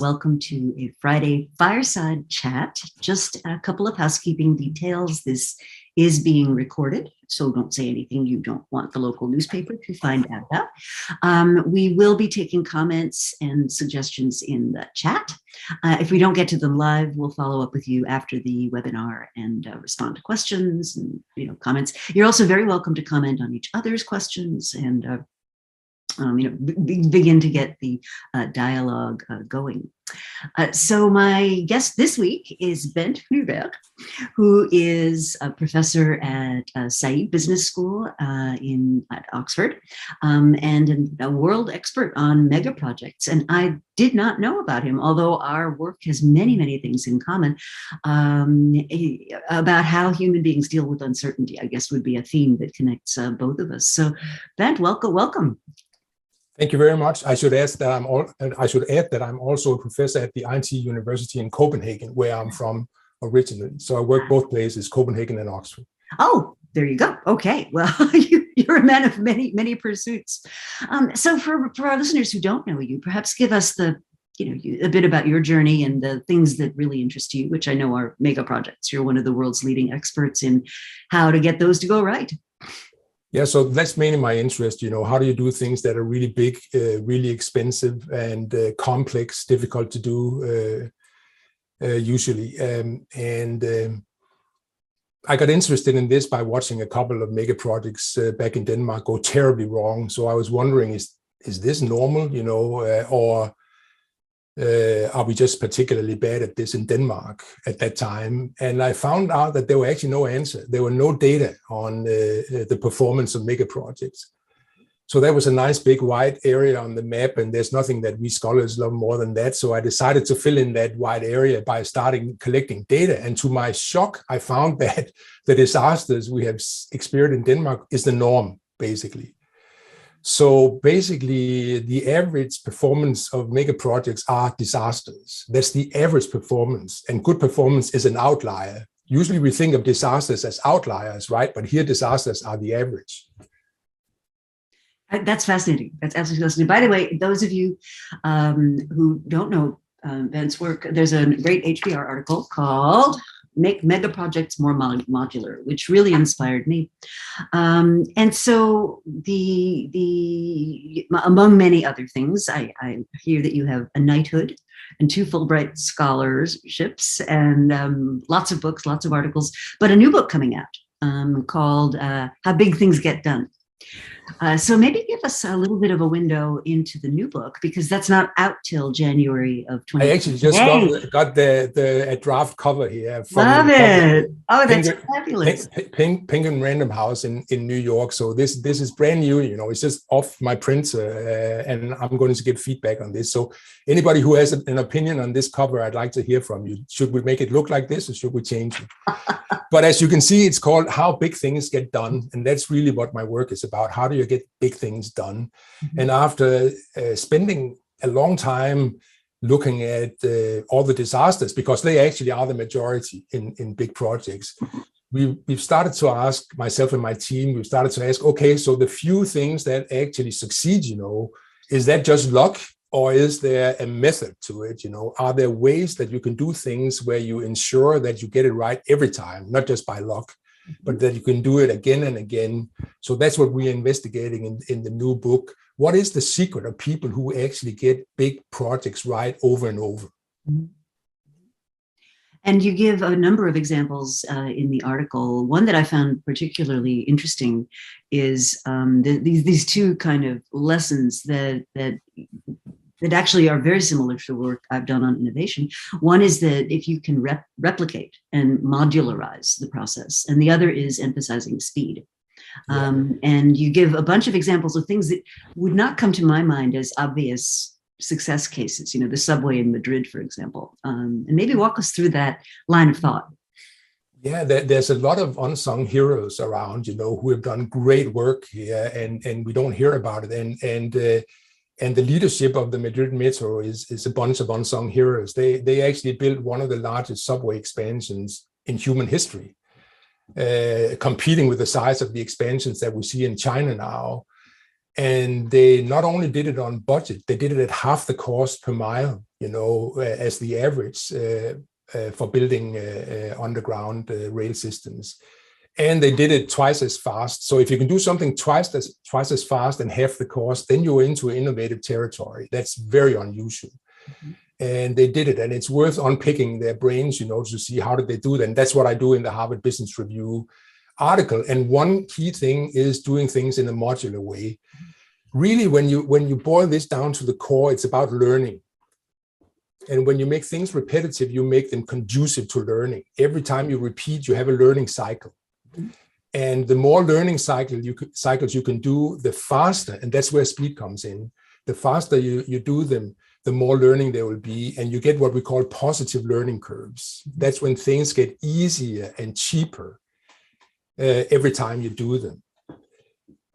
welcome to a Friday fireside chat. Just a couple of housekeeping details. This is being recorded, so don't say anything you don't want the local newspaper to find out about. We will be taking comments and suggestions in the chat. If we don't get to them live, we'll follow up with you after the webinar and respond to questions and comments. You're also very welcome to comment on each other's questions and begin to get the dialogue going. So my guest this week is Bent Flyvbjerg, who is a professor at Saïd Business School at Oxford, and a world expert on megaprojects. And I did not know about him, although our work has many, many things in common about how human beings deal with uncertainty, I guess would be a theme that connects both of us. So Bent, welcome. Thank you very much. I should add that I'm also a professor at the IT University in Copenhagen, where I'm from originally. So I work both places, Copenhagen and Oxford. Oh, there you go. Okay. Well, you're a man of many, many pursuits. So for our listeners who don't know you, perhaps give us a bit about your journey and the things that really interest you, which I know are mega projects. You're one of the world's leading experts in how to get those to go right. Yeah, so that's mainly my interest. How do you do things that are really big, really expensive and complex, difficult to do usually. I got interested in this by watching a couple of mega projects back in Denmark go terribly wrong. So I was wondering, is this normal, or are we just particularly bad at this in Denmark at that time? And I found out that there were actually no answer. There were no data on the performance of mega projects. So that was a nice big wide area on the map, and there's nothing that we scholars love more than that. So I decided to fill in that wide area by starting collecting data. And to my shock, I found that the disasters we have experienced in Denmark is the norm, basically. So basically, the average performance of mega projects are disasters. That's the average performance, and good performance is an outlier. Usually we think of disasters as outliers, right? But here disasters are the average. That's fascinating. That's absolutely fascinating. By the way, those of you who don't know Bent's work, there's a great HBR article called Make Mega Projects More Modular, which really inspired me. And so among many other things, I hear that you have a knighthood and 2 Fulbright scholarships and lots of books, lots of articles, but a new book coming out called How Big Things Get Done. So maybe give us a little bit of a window into the new book, because that's not out till January of 2020. I actually just got a draft cover here. Love it. Oh, that's fabulous. Penguin Random House in New York. So this is brand new. It's just off my printer, and I'm going to get feedback on this. So anybody who has an opinion on this cover, I'd like to hear from you. Should we make it look like this, or should we change it? But as you can see, it's called How Big Things Get Done. And that's really what my work is about. How do you get big things done? Mm-hmm. And after spending a long time looking at all the disasters, because they actually are the majority in big projects, we've started to ask, myself and my team, we've started to ask, okay, so the few things that actually succeed, is that just luck? Or is there a method to it? Are there ways that you can do things where you ensure that you get it right every time, not just by luck, but that you can do it again and again? So that's what we're investigating in the new book. What is the secret of people who actually get big projects right over and over? And you give a number of examples in the article. One that I found particularly interesting is these 2 kind of lessons that actually are very similar to the work I've done on innovation. One is that if you can replicate and modularize the process, and the other is emphasizing speed. And you give a bunch of examples of things that would not come to my mind as obvious success cases, the subway in Madrid, for example. And maybe walk us through that line of thought. Yeah, there's a lot of unsung heroes around, who have done great work here, and we don't hear about it. And the leadership of the Madrid Metro is a bunch of unsung heroes. They actually built one of the largest subway expansions in human history, competing with the size of the expansions that we see in China now. And they not only did it on budget, they did it at half the cost per mile as the average for building underground rail systems. And they did it twice as fast. So if you can do something twice as fast and half the cost, then you're into innovative territory. That's very unusual. Mm-hmm. And they did it, and it's worth unpicking their brains, to see how did they do that. And that's what I do in the Harvard Business Review article. And one key thing is doing things in a modular way. Really, when you boil this down to the core, it's about learning. And when you make things repetitive, you make them conducive to learning. Every time you repeat, you have a learning cycle. And the more learning cycles you can do, the faster, and that's where speed comes in. The faster you do them, the more learning there will be, and you get what we call positive learning curves. That's when things get easier and cheaper every time you do them,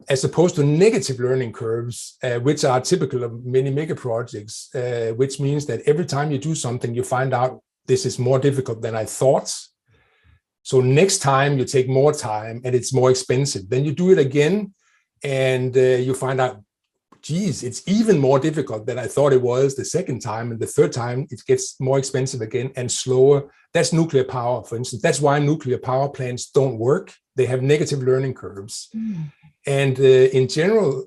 as opposed to negative learning curves, which are typical of many megaprojects, which means that every time you do something, you find out this is more difficult than I thought. So next time you take more time and it's more expensive. Then you do it again and you find out, geez, it's even more difficult than I thought it was the second time. And the third time it gets more expensive again and slower. That's nuclear power, for instance. That's why nuclear power plants don't work. They have negative learning curves. Mm. And in general,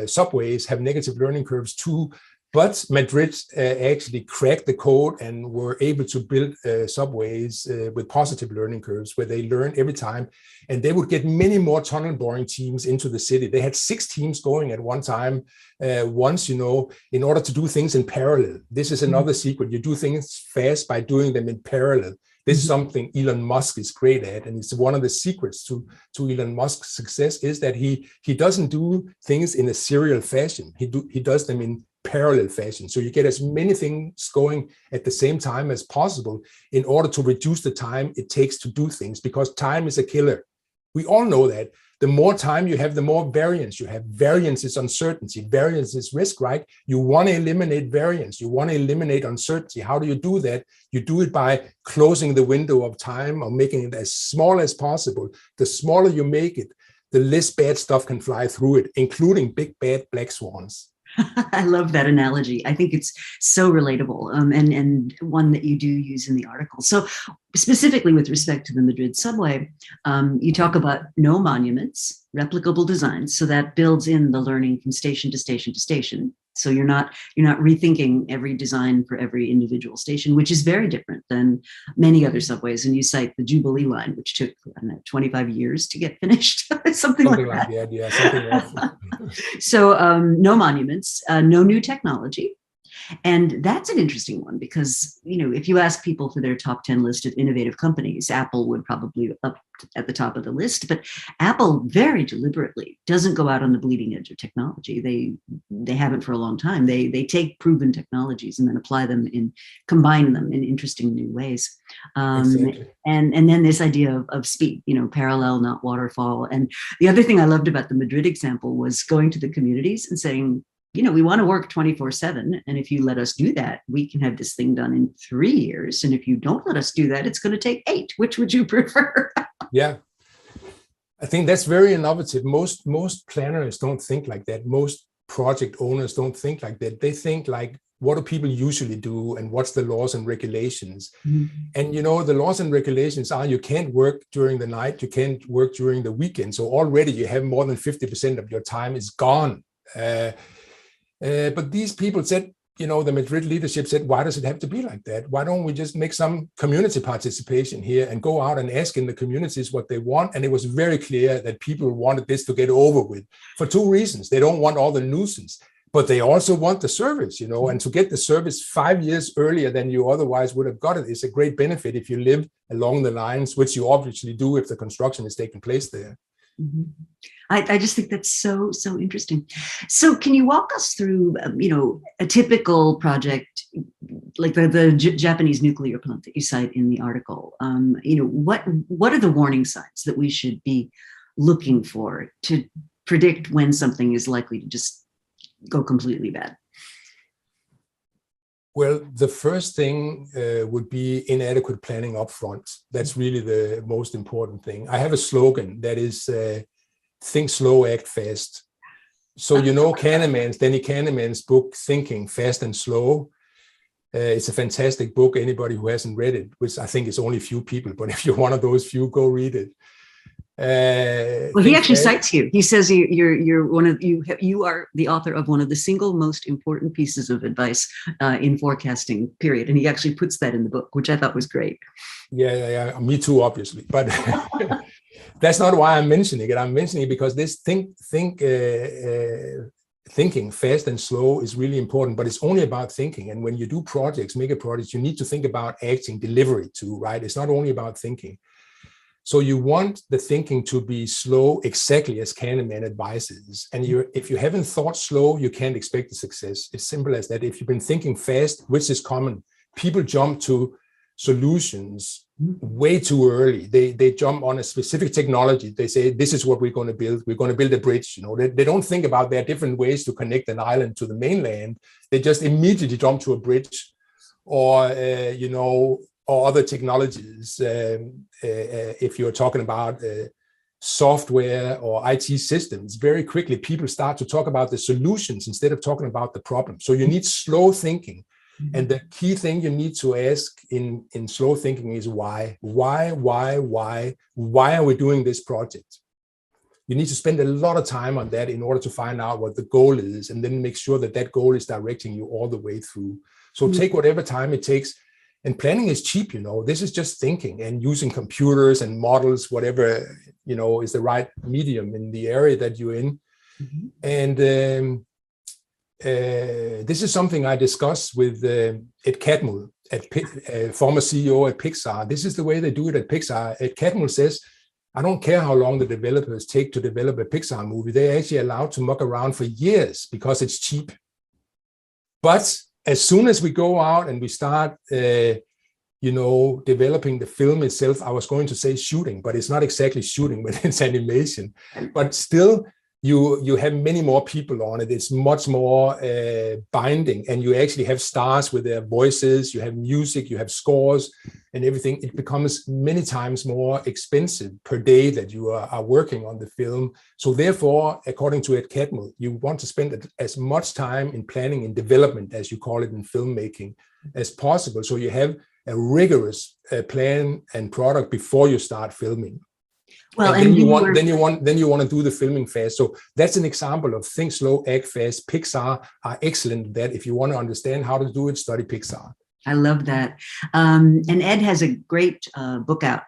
subways have negative learning curves too. But Madrid actually cracked the code and were able to build subways with positive learning curves, where they learn every time. And they would get many more tunnel boring teams into the city. They had 6 teams going at one time once, in order to do things in parallel. This is another secret. You do things fast by doing them in parallel. This is something Elon Musk is great at. And it's one of the secrets to Elon Musk's success is that he doesn't do things in a serial fashion. He does them in parallel fashion. So you get as many things going at the same time as possible in order to reduce the time it takes to do things, because time is a killer. We all know that. The more time you have, the more variance you have. Variance is uncertainty. Variance is risk, right? You want to eliminate variance. You want to eliminate uncertainty. How do you do that? You do it by closing the window of time or making it as small as possible. The smaller you make it, the less bad stuff can fly through it, including big, bad black swans. I love that analogy. I think it's so relatable, and one that you do use in the article. So specifically with respect to the Madrid subway, you talk about no monuments, replicable designs. So that builds in the learning from station to station to station. So you're not rethinking every design for every individual station, which is very different than many other subways. And you cite the Jubilee line, which took 25 years to get finished, something like that. Yeah, something like that. So no monuments, no new technology. And that's an interesting one because, if you ask people for their top 10 list of innovative companies, Apple would probably be up at the top of the list. But Apple very deliberately doesn't go out on the bleeding edge of technology. They haven't for a long time. They take proven technologies and then combine them in interesting new ways. Exactly. And then this idea of speed, parallel, not waterfall. And the other thing I loved about the Madrid example was going to the communities and saying, we want to work 24/7. And if you let us do that, we can have this thing done in 3 years. And if you don't let us do that, it's going to take 8. Which would you prefer? Yeah, I think that's very innovative. Most planners don't think like that. Most project owners don't think like that. They think like, what do people usually do? And what's the laws and regulations? Mm-hmm. And, the laws and regulations are you can't work during the night. You can't work during the weekend. So already you have more than 50% of your time is gone. But these people said, the Madrid leadership said, why does it have to be like that? Why don't we just make some community participation here and go out and ask in the communities what they want? And it was very clear that people wanted this to get over with for 2 reasons. They don't want all the nuisance, but they also want the service, and to get the service 5 years earlier than you otherwise would have got it is a great benefit if you live along the lines, which you obviously do if the construction is taking place there. Mm-hmm. I just think that's so interesting. So can you walk us through, a typical project, like the Japanese nuclear plant that you cite in the article? What are the warning signs that we should be looking for to predict when something is likely to just go completely bad? Well, the first thing would be inadequate planning upfront. That's really the most important thing. I have a slogan that is think slow, act fast. So Danny Kahneman's book, Thinking Fast and Slow. It's a fantastic book. Anybody who hasn't read it, which I think is only a few people, but if you're one of those few, go read it. Well, he actually cites you. He says you're one of you are the author of one of the single most important pieces of advice in forecasting, period. And he actually puts that in the book, which I thought was great. Yeah. Me too, obviously, but that's not why I'm mentioning it. I'm mentioning it because this thinking fast and slow is really important, but it's only about thinking. And when you do projects, mega projects, you need to think about acting, delivery too, right? It's not only about thinking. So you want the thinking to be slow, exactly as Kahneman advises. And if you haven't thought slow, you can't expect the success. It's simple as that. If you've been thinking fast, which is common, people jump to solutions way too early. They jump on a specific technology. They say, this is what we're going to build. We're going to build a bridge. They don't think about there are different ways to connect an island to the mainland. They just immediately jump to a bridge or other technologies. If you're talking about software or IT systems, very quickly people start to talk about the solutions instead of talking about the problem. So you need slow thinking. And the key thing you need to ask in slow thinking is why? Why are we doing this project? You need to spend a lot of time on that in order to find out what the goal is, and then make sure that that goal is directing you all the way through. So take whatever time it takes. And planning is cheap, this is just thinking and using computers and models, whatever, is the right medium in the area that you're in. And this is something I discussed with Ed Catmull, former CEO at Pixar. This is the way they do it at Pixar. Ed Catmull says, I don't care how long the developers take to develop a Pixar movie. They're actually allowed to muck around for years because it's cheap. But as soon as we go out and we start, developing the film itself, I was going to say shooting, but it's not exactly shooting when it's animation. But still, you have many more people on it. It's much more binding, and you actually have stars with their voices. You have music, you have scores, and everything. It becomes many times more expensive per day that you are working on the film. So therefore, according to Ed Catmull, you want to spend as much time in planning and development, as you call it in filmmaking, as possible. So you have a rigorous plan and product before you start filming. Well, and then you want to do the filming fast. So that's an example of think slow, act fast. Pixar are excellent at that. If you want to understand how to do it, study Pixar. I love that. And Ed has a great book out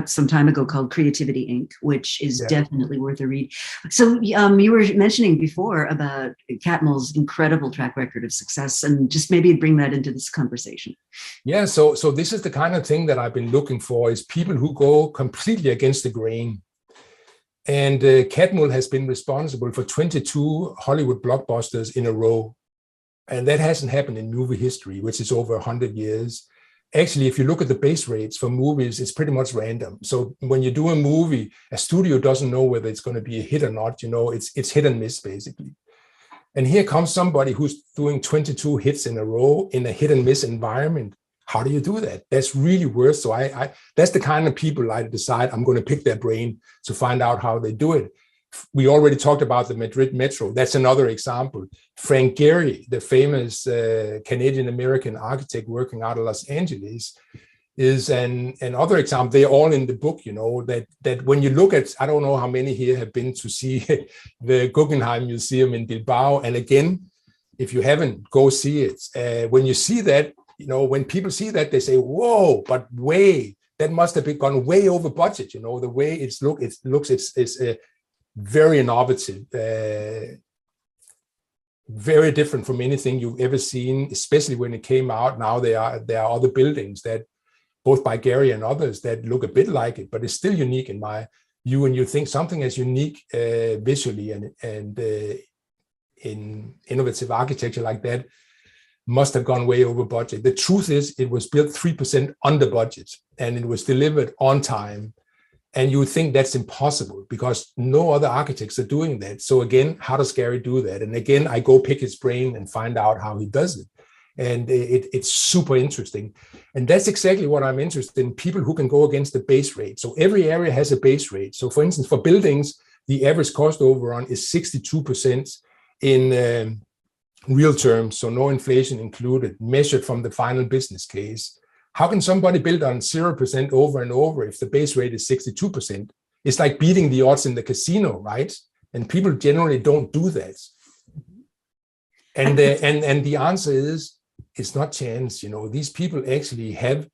some time ago called Creativity Inc., which is definitely worth a read. So you were mentioning before about Catmull's incredible track record of success, and just maybe bring that into this conversation. Yeah, so this is the kind of thing that I've been looking for, is people who go completely against the grain. And Catmull has been responsible for 22 Hollywood blockbusters in a row. And that hasn't happened in movie history, which is over 100 years. Actually, if you look at the base rates for movies, it's pretty much random. So when you do a movie, a studio doesn't know whether it's going to be a hit or not. It's hit and miss, basically. And here comes somebody who's doing 22 hits in a row in a hit and miss environment. How do you do that? That's really worth. So that's the kind of people I decide I'm going to pick their brain to find out how they do it. We already talked about the Madrid Metro. That's another example. Frank Gehry, the famous Canadian-American architect working out of Los Angeles, is another example. They're all in the book, that when you look at, I don't know how many here have been to see the Guggenheim Museum in Bilbao. And again, if you haven't, go see it. When you see that, when people see that, they say, whoa, but that must have gone way over budget. The way it's very innovative, very different from anything you've ever seen, especially when it came out. Now there are other buildings that, both by Gehry and others, that look a bit like it, but it's still unique in my view. And you think something as unique visually and in innovative architecture like that must have gone way over budget. The truth is, it was built 3% under budget, and it was delivered on time. And you would think that's impossible because no other architects are doing that. So again, how does Gehry do that? And again, I go pick his brain and find out how he does it. And it's super interesting. And that's exactly what I'm interested in, people who can go against the base rate. So every area has a base rate. So for instance, for buildings, the average cost overrun is 62% in real terms, so no inflation included, measured from the final business case. How can somebody build on 0% over and over if the base rate is 62%? It's like beating the odds in the casino, right? And people generally don't do that. And the answer is, it's not chance. These people actually have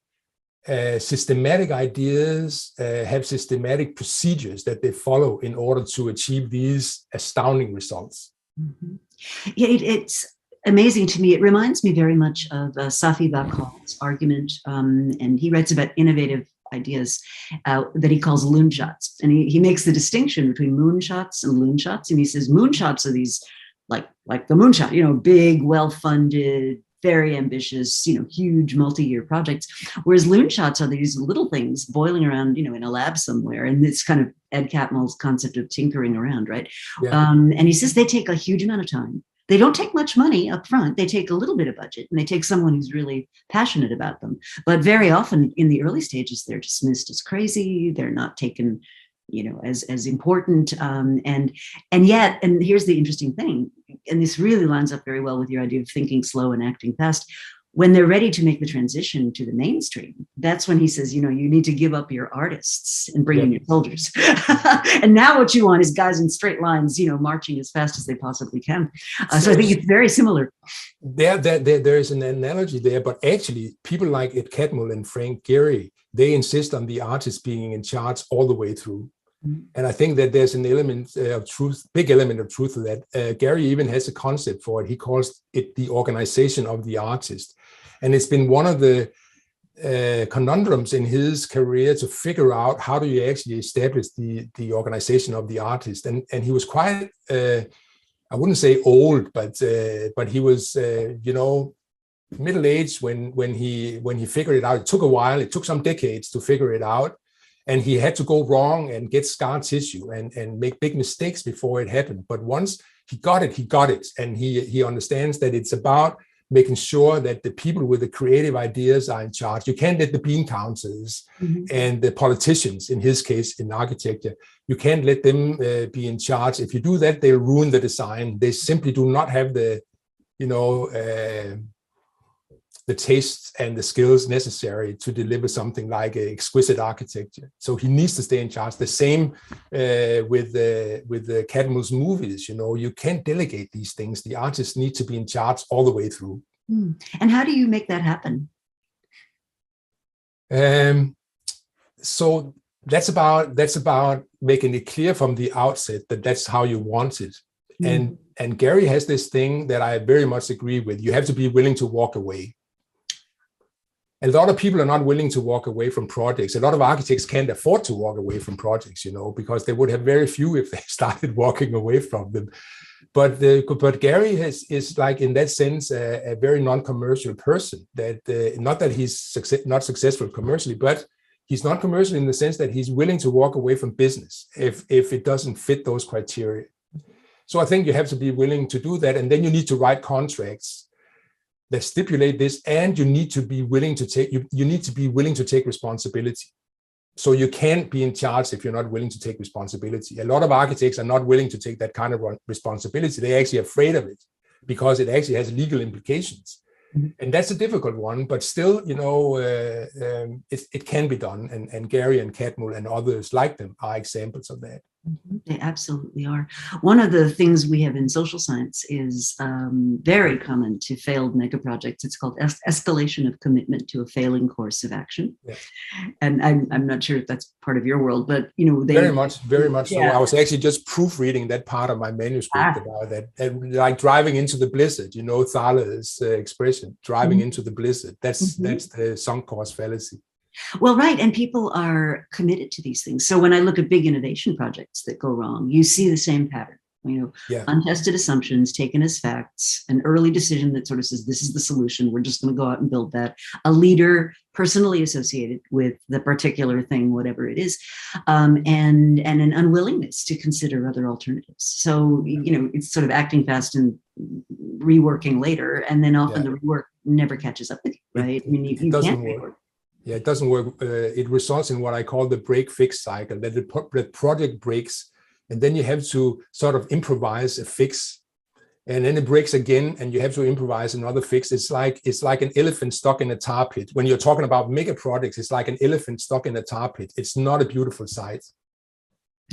systematic ideas, have systematic procedures that they follow in order to achieve these astounding results. Mm-hmm. Yeah, it's amazing to me. It reminds me very much of Safi Bakal's argument, and he writes about innovative ideas that he calls loonshots. And he makes the distinction between moonshots and loonshots. And he says moonshots are these like the moonshot, big, well-funded, very ambitious, huge multi-year projects. Whereas loonshots are these little things boiling around, in a lab somewhere. And it's kind of Ed Catmull's concept of tinkering around, right? Yeah. And he says they take a huge amount of time. They don't take much money up front. They take a little bit of budget, and they take someone who's really passionate about them. But very often in the early stages, they're dismissed as crazy. They're not taken, as important. And yet, and here's the interesting thing, and this really lines up very well with your idea of thinking slow and acting fast. When they're ready to make the transition to the mainstream, that's when he says, you need to give up your artists and bring in your soldiers. And now what you want is guys in straight lines, marching as fast as they possibly can. So I think it's very similar. There is an analogy there, but actually people like Catmull and Frank Gehry, they insist on the artist being in charge all the way through. And I think that there's an element of truth, big element of truth to that. Gehry even has a concept for it. He calls it the organization of the artist. And it's been one of the conundrums in his career to figure out how do you actually establish the organization of the artist. And he was quite, I wouldn't say old, but he was, middle-aged when he figured it out. It took a while. It took some decades to figure it out. And he had to go wrong and get scar tissue and make big mistakes before it happened. But once he got it. And he understands that it's about making sure that the people with the creative ideas are in charge. You can't let the bean counters and the politicians, in his case, in architecture, you can't let them be in charge. If you do that, they'll ruin the design. They simply do not have the tastes and the skills necessary to deliver something like exquisite architecture. So he needs to stay in charge. The same with the Catmull's movies. You can't delegate these things. The artists need to be in charge all the way through. And how do you make that happen? So that's about making it clear from the outset that that's how you want it. And Gehry has this thing that I very much agree with. You have to be willing to walk away. A lot of people are not willing to walk away from projects. A lot of architects can't afford to walk away from projects, because they would have very few if they started walking away from them. But Gehry is like, in that sense, a very non-commercial person. That not that he's not successful commercially, but he's not commercial in the sense that he's willing to walk away from business if it doesn't fit those criteria. So I think you have to be willing to do that, and then you need to write contracts that stipulate this, and you need to be willing to take responsibility. So you can't be in charge if you're not willing to take responsibility. A lot of architects are not willing to take that kind of responsibility. They're actually afraid of it because it actually has legal implications. And that's a difficult one, but still, it can be done. And Gehry and Catmull and others like them are examples of that. They absolutely are. One of the things we have in social science is very common to failed megaprojects. It's called escalation of commitment to a failing course of action. Yeah. And I'm not sure if that's part of your world, but very much yeah. So. I was actually just proofreading that part of my manuscript about that, and like driving into the blizzard. Thaler's expression, driving into the blizzard. That's the sunk cost fallacy. Well, right. And people are committed to these things. So when I look at big innovation projects that go wrong, you see the same pattern. Untested assumptions taken as facts, an early decision that sort of says, this is the solution. We're just going to go out and build that. A leader personally associated with the particular thing, whatever it is, and an unwillingness to consider other alternatives. So, it's sort of acting fast and reworking later. And then often the rework never catches up with you, right? It doesn't work. Yeah, it doesn't work. It results in what I call the break-fix cycle, that the project breaks, and then you have to sort of improvise a fix and then it breaks again, and you have to improvise another fix. It's like an elephant stuck in a tar pit. When you're talking about mega projects, it's like an elephant stuck in a tar pit. It's not a beautiful sight.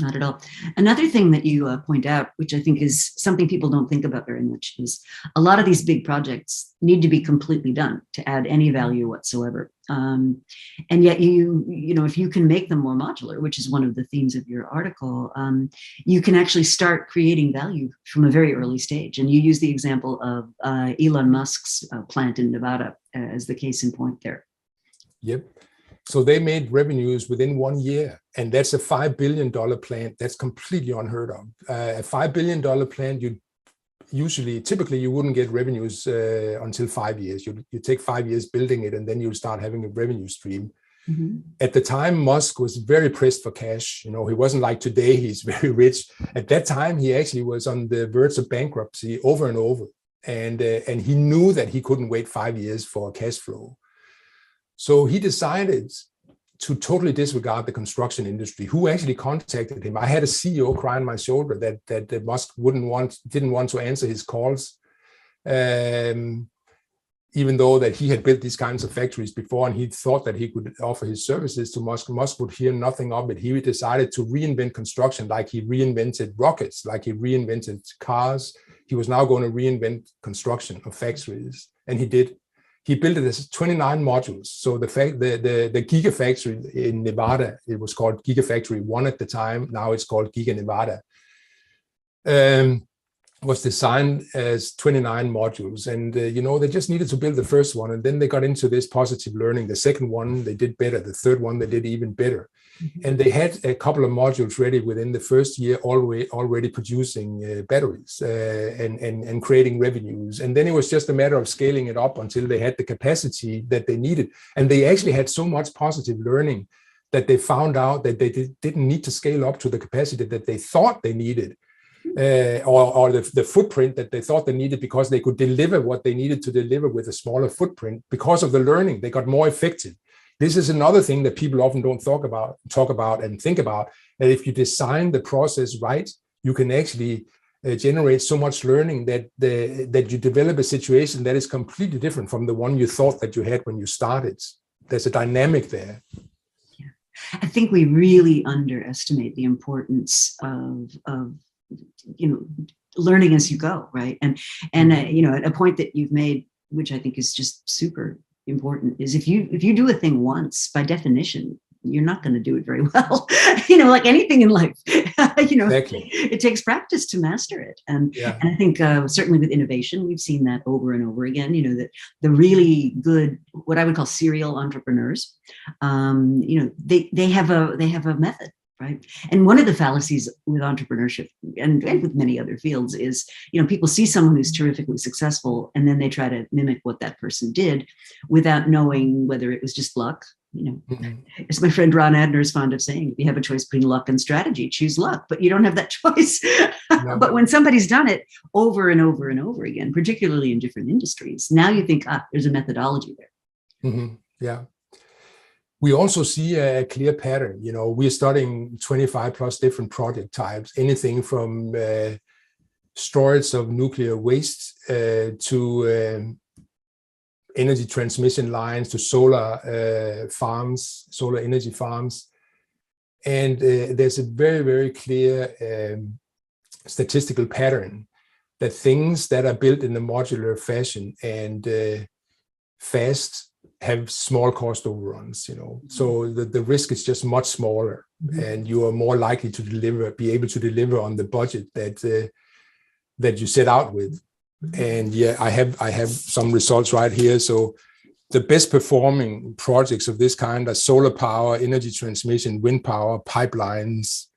Not at all. Another thing that you point out, which I think is something people don't think about very much, is a lot of these big projects need to be completely done to add any value whatsoever. And yet, you know, if you can make them more modular, which is one of the themes of your article, you can actually start creating value from a very early stage. And you use the example of Elon Musk's plant in Nevada as the case in point there. Yep. So they made revenues within 1 year, and that's a $5 billion plant. That's completely unheard of. A $5 billion plant, typically you wouldn't get revenues until 5 years. You take 5 years building it, and then you'll start having a revenue stream. Mm-hmm. At the time, Musk was very pressed for cash. You know, he wasn't like today, he's very rich. At that time, he actually was on the verge of bankruptcy over and over. And he knew that he couldn't wait 5 years for cash flow. So he decided to totally disregard the construction industry, who actually contacted him. I had a CEO cry on my shoulder that Musk didn't want to answer his calls, even though that he had built these kinds of factories before, and he thought that he could offer his services to Musk. Musk would hear nothing of it. He decided to reinvent construction, like he reinvented rockets, like he reinvented cars. He was now going to reinvent construction of factories, and he did. He built it as 29 modules. So the Gigafactory in Nevada, it was called Gigafactory 1 at the time. Now it's called Giga Nevada. Was designed as 29 modules. And, you know, they just needed to build the first one. And then they got into this positive learning. The second one, they did better. The third one, they did even better. Mm-hmm. And they had a couple of modules ready within the first year, already producing batteries and creating revenues. And then it was just a matter of scaling it up until they had the capacity that they needed. And they actually had so much positive learning that they found out that they didn't need to scale up to the capacity that they thought they needed. Or the footprint that they thought they needed, because they could deliver what they needed to deliver with a smaller footprint. Because of the learning, they got more effective. This is another thing that people often don't talk about and think about, that if you design the process right, you can actually generate so much learning that you develop a situation that is completely different from the one you thought that you had when you started. There's a dynamic there. Yeah. I think we really underestimate the importance of you know, learning as you go, right? And you know, a point that you've made, which I think is just super important, is if you do a thing once, by definition, you're not going to do it very well. You know, like anything in life, you know, exactly. It takes practice to master it. And I think certainly with innovation, we've seen that over and over again. You know, that the really good, what I would call serial entrepreneurs, you know, they have a method. Right. And one of the fallacies with entrepreneurship and with many other fields is, you know, people see someone who's terrifically successful and then they try to mimic what that person did without knowing whether it was just luck. You know, mm-hmm. As my friend Ron Adner is fond of saying, if you have a choice between luck and strategy, choose luck, but you don't have that choice. No. But when somebody's done it over and over and over again, particularly in different industries, now you think, there's a methodology there. Mm-hmm. Yeah. We also see a clear pattern. You know, we're studying 25 plus different project types, anything from storage of nuclear waste to energy transmission lines, to solar farms, solar energy farms. And there's a very, very clear statistical pattern that things that are built in a modular fashion and fast have small cost overruns, you know. So the risk is just much smaller, and you are more likely to be able to deliver on the budget that you set out with. And yeah, I have some results right here. So the best performing projects of this kind are solar power, energy transmission, wind power, pipelines,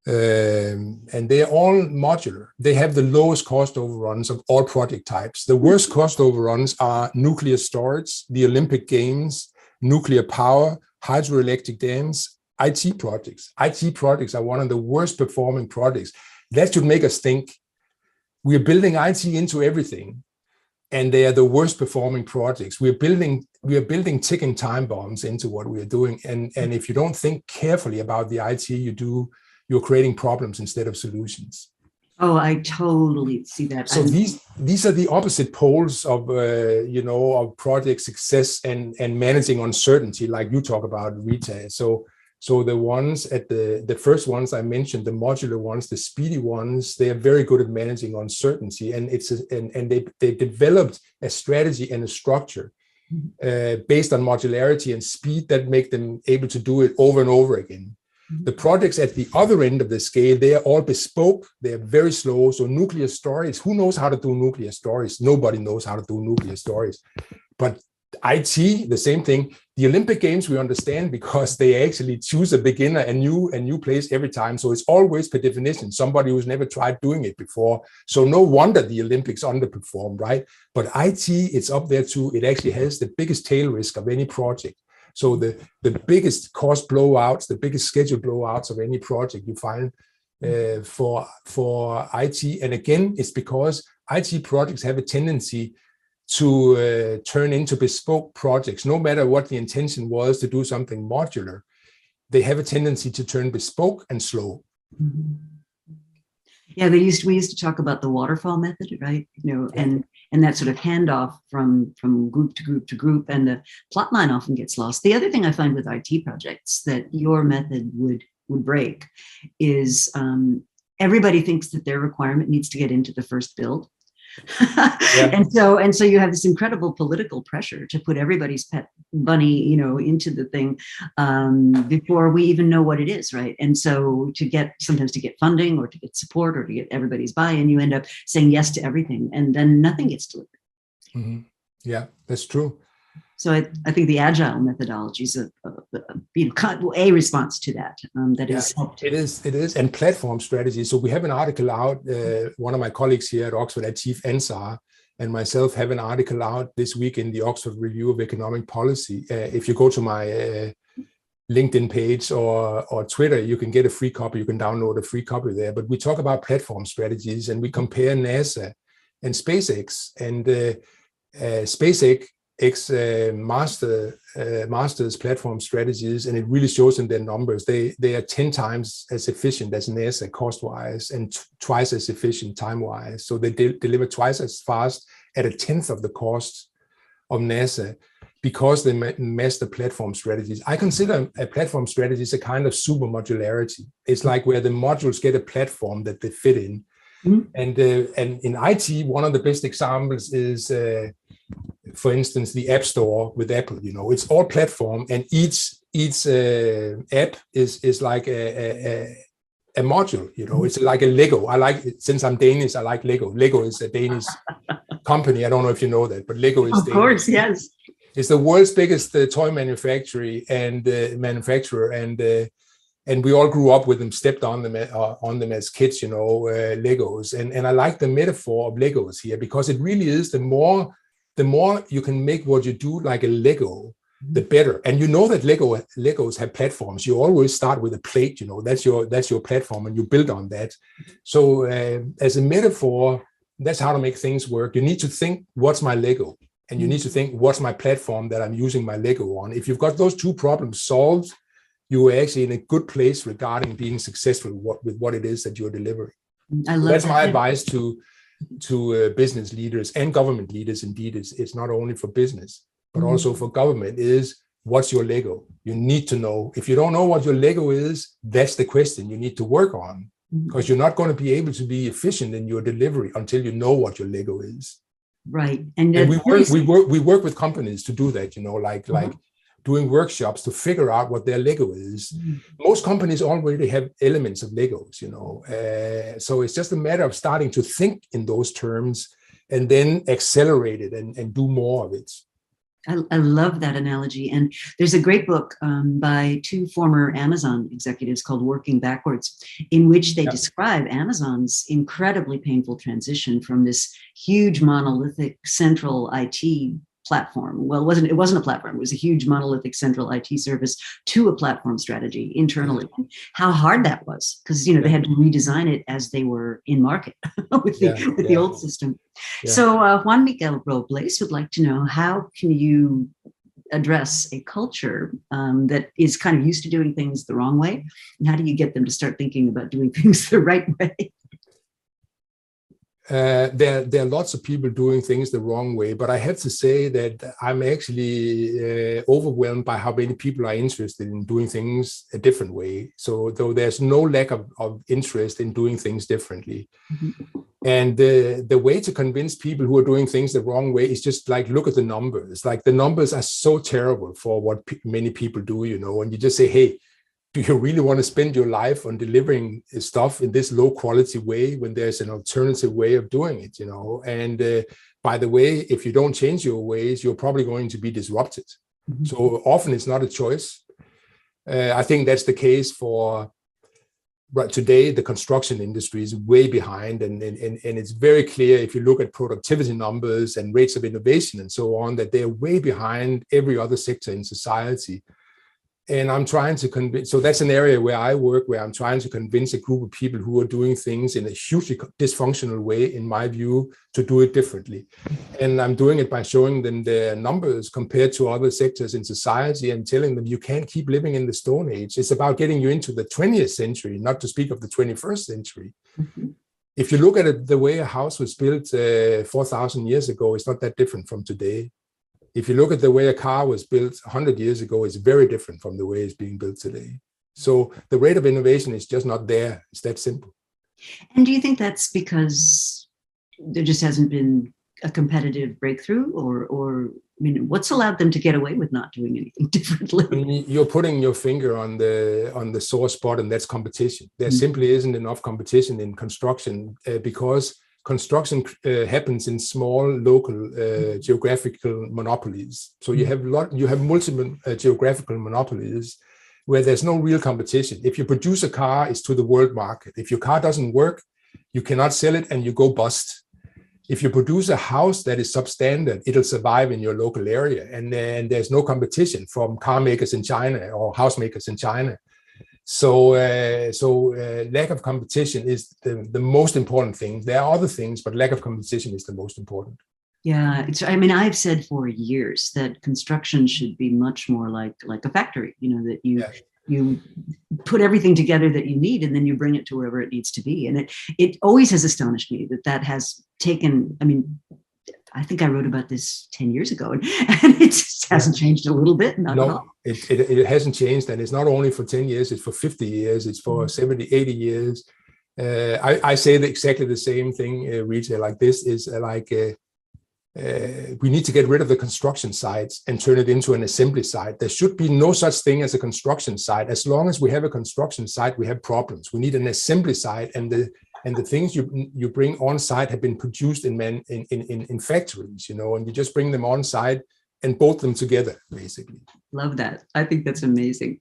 and they're all modular. They have the lowest cost overruns of all project types. The worst cost overruns are nuclear storage, the Olympic Games, nuclear power, hydroelectric dams, IT projects. IT projects are one of the worst performing projects. That should make us think we are building IT into everything, and they are the worst performing projects. We are building ticking time bombs into what we are doing. And if you don't think carefully about the IT you do, you're creating problems instead of solutions. Oh, I totally see that. So these are the opposite poles of of project success and managing uncertainty, like you talk about, Rita. So the ones at the first ones I mentioned, the modular ones, the speedy ones, they are very good at managing uncertainty, and they developed a strategy and a structure based on modularity and speed that make them able to do it over and over again. The projects at the other end of the scale, they are all bespoke. They are very slow. So nuclear storage, who knows how to do nuclear storage? Nobody knows how to do nuclear storage. But IT, the same thing. The Olympic Games, we understand because they actually choose a beginner, a new place every time. So it's always, per definition, somebody who's never tried doing it before. So no wonder the Olympics underperform, right? But IT, it's up there too. It actually has the biggest tail risk of any project. So the biggest cost blowouts, the biggest schedule blowouts of any project you find for IT. And again, it's because IT projects have a tendency to turn into bespoke projects. No matter what the intention was to do something modular, they have a tendency to turn bespoke and slow. Mm-hmm. Yeah, we used to talk about the waterfall method, right? And that sort of handoff from group to group to group, and the plot line often gets lost. The other thing I find with IT projects that your method would break is everybody thinks that their requirement needs to get into the first build. Yeah. and so you have this incredible political pressure to put everybody's pet bunny, into the thing before we even know what it is, right? And so sometimes to get funding or to get support or to get everybody's buy-in, you end up saying yes to everything, and then nothing gets delivered. Mm-hmm. Yeah, that's true. So I think the agile methodology is a response to that. Is helped. It is, and platform strategy. So we have an article out. One of my colleagues here at Oxford, Atif Ansar, and myself have an article out this week in the Oxford Review of Economic Policy. If you go to my LinkedIn page or Twitter, you can get a free copy. You can download a free copy there. But we talk about platform strategies, and we compare NASA and SpaceX, and SpaceX masters platform strategies, and it really shows in their numbers. They are 10 times as efficient as NASA cost-wise, and twice as efficient time-wise. So they deliver twice as fast at a tenth of the cost of NASA because they master platform strategies. I consider a platform strategy as a kind of super modularity. It's like where the modules get a platform that they fit in. Mm-hmm. And in IT, one of the best examples is for instance, the App Store with Apple. It's all platform, and each app is like a module. It's like a Lego. Since I'm Danish, I like Lego. Lego is a Danish company. I don't know if you know that, but Lego is Danish. Of course, yes. It's the world's biggest toy manufacturer, and we all grew up with them, stepped on them as kids. Legos, and I like the metaphor of Legos here, because it really is the more you can make what you do like a Lego, the better. And that Legos have platforms. You always start with a plate, that's your platform, and you build on that. So as a metaphor, that's how to make things work. You need to think, what's my Lego? And you need to think, what's my platform that I'm using my Lego on? If you've got those two problems solved, you are actually in a good place regarding being successful with what it is that you're delivering. That's my advice to business leaders and government leaders. Indeed, it's not only for business, but also for government, is what's your Lego? You need to know. If you don't know what your Lego is, that's the question you need to work on, because you're not going to be able to be efficient in your delivery until you know what your Lego is. Right. And we work with companies to do that, like doing workshops to figure out what their Lego is. Most companies already have elements of Legos, so it's just a matter of starting to think in those terms and then accelerate it and do more of it. I love that analogy. And there's a great book by two former Amazon executives called Working Backwards, in which they describe Amazon's incredibly painful transition from this huge monolithic central IT platform. Well, it wasn't a platform. It was a huge monolithic central IT service to a platform strategy internally. And how hard that was, because they had to redesign it as they were in market with the old system. Yeah. So Juan Miguel Robles would like to know, how can you address a culture that is kind of used to doing things the wrong way, and how do you get them to start thinking about doing things the right way? There are lots of people doing things the wrong way, but I have to say that I'm actually overwhelmed by how many people are interested in doing things a different way. So though there's no lack of interest in doing things differently. Mm-hmm. And the way to convince people who are doing things the wrong way is just like, look at the numbers. Like the numbers are so terrible for what many people do, you know, and you just say, hey, do you really want to spend your life on delivering stuff in this low quality way when there's an alternative way of doing it, you know? And by the way, if you don't change your ways, you're probably going to be disrupted. Mm-hmm. So often it's not a choice. I think that's the case for right today. The construction industry is way behind, and it's very clear if you look at productivity numbers and rates of innovation and so on, that they're way behind every other sector in society. And I'm trying to convince, so that's an area where I work, where I'm trying to convince a group of people who are doing things in a hugely dysfunctional way, in my view, to do it differently. And I'm doing it by showing them the numbers compared to other sectors in society and telling them you can't keep living in the Stone Age. It's about getting you into the 20th century, not to speak of the 21st century. Mm-hmm. If you look at it, the way a house was built 4,000 years ago, it's not that different from today. If you look at the way a car was built 100 years ago, it's very different from the way it's being built today. So the rate of innovation is just not there. It's that simple. And do you think that's because there just hasn't been a competitive breakthrough, or I mean, what's allowed them to get away with not doing anything differently? I mean, you're putting your finger on the sore spot, and that's competition. There simply isn't enough competition in construction because construction happens in small local geographical monopolies. So you have multiple geographical monopolies where there's no real competition. If you produce a car, it's to the world market. If your car doesn't work, you cannot sell it and you go bust. If you produce a house that is substandard, it'll survive in your local area. And then there's no competition from car makers in China or house makers in China. So lack of competition is the most important thing. There are other things, but lack of competition is the most important. Yeah, I've said for years that construction should be much more like a factory, you know, that you put everything together that you need and then you bring it to wherever it needs to be. And it always has astonished me that has taken, I think I wrote about this 10 years ago and it just hasn't changed a little bit. Not at all. It hasn't changed. And it's not only for 10 years, it's for 50 years, it's for 70, 80 years. I say exactly the same thing, Rita, like this is we need to get rid of the construction sites and turn it into an assembly site. There should be no such thing as a construction site. As long as we have a construction site, we have problems. We need an assembly site, and the things you bring on site have been produced in factories, you know, and you just bring them on site and bolt them together, basically. Love that. I think that's amazing.